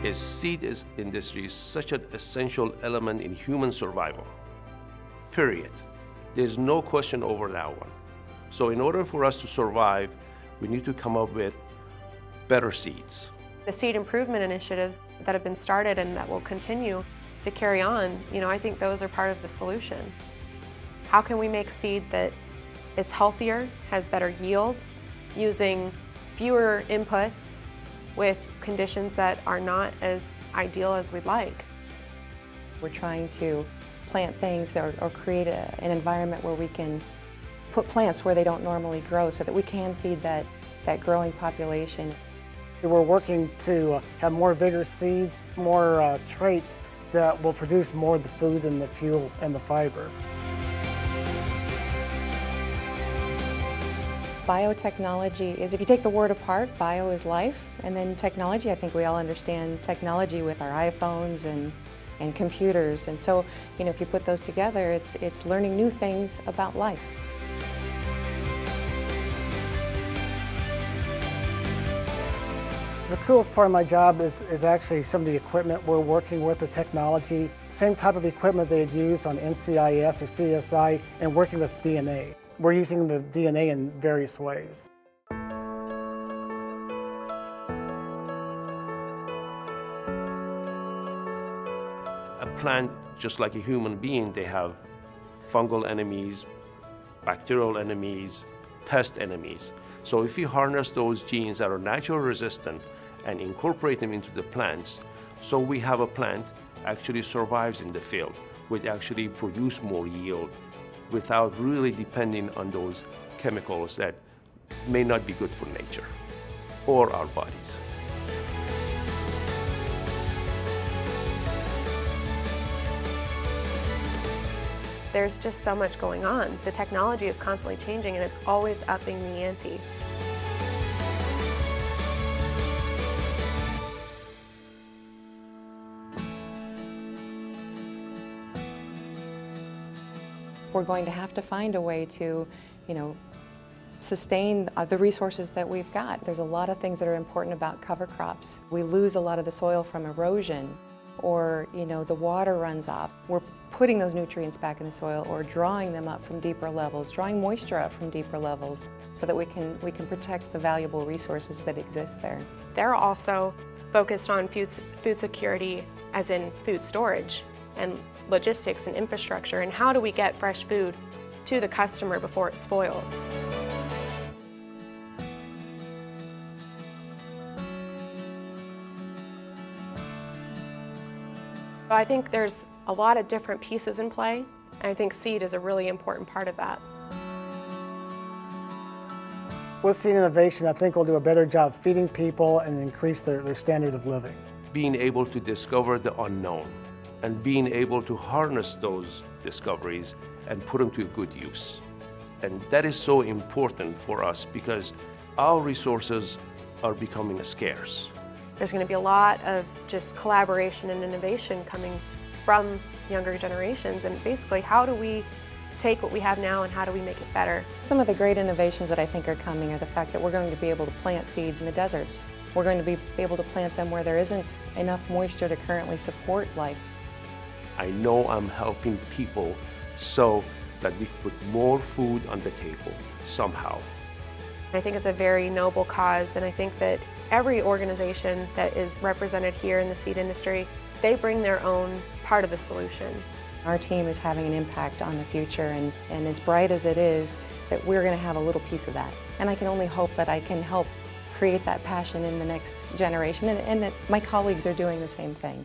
is industry is such an essential element in human survival, period. There's no question over that one. So in order for us to survive, we need to come up with better seeds. The seed improvement initiatives that have been started and that will continue to carry on, I think those are part of the solution. How can we make seed that is healthier, has better yields, using fewer inputs with conditions that are not as ideal as we'd like? We're trying to plant things or create an environment where we can put plants where they don't normally grow so that we can feed that growing population. We're working to have more vigorous seeds, more traits that will produce more of the food and the fuel and the fiber. Biotechnology is, if you take the word apart, bio is life, and then technology, I think we all understand technology with our iPhones and computers. And so, if you put those together, it's learning new things about life. The coolest part of my job is actually some of the equipment we're working with, the technology. Same type of equipment they'd use on NCIS or CSI and working with DNA. We're using the DNA in various ways. A plant, just like a human being, they have fungal enemies, bacterial enemies, pest enemies. So if we harness those genes that are naturally resistant and incorporate them into the plants, so we have a plant actually survives in the field, which actually produce more yield without really depending on those chemicals that may not be good for nature or our bodies. There's just so much going on. The technology is constantly changing and it's always upping the ante. We're going to have to find a way to, sustain the resources that we've got. There's a lot of things that are important about cover crops. We lose a lot of the soil from erosion, or the water runs off. We're putting those nutrients back in the soil or drawing them up from deeper levels, drawing moisture up from deeper levels so that we can protect the valuable resources that exist there. They're also focused on food security, as in food storage and logistics and infrastructure, and how do we get fresh food to the customer before it spoils. I think there's a lot of different pieces in play, and I think seed is a really important part of that. With seed innovation, I think we'll do a better job feeding people and increase their standard of living. Being able to discover the unknown and being able to harness those discoveries and put them to good use. And that is so important for us because our resources are becoming scarce. There's going to be a lot of just collaboration and innovation coming from younger generations, and basically how do we take what we have now and how do we make it better? Some of the great innovations that I think are coming are the fact that we're going to be able to plant seeds in the deserts. We're going to be able to plant them where there isn't enough moisture to currently support life. I know I'm helping people so that we put more food on the table somehow. I think it's a very noble cause, and I think that every organization that is represented here in the seed industry, they bring their own part of the solution. Our team is having an impact on the future, and as bright as it is, that we're going to have a little piece of that. And I can only hope that I can help create that passion in the next generation, and that my colleagues are doing the same thing.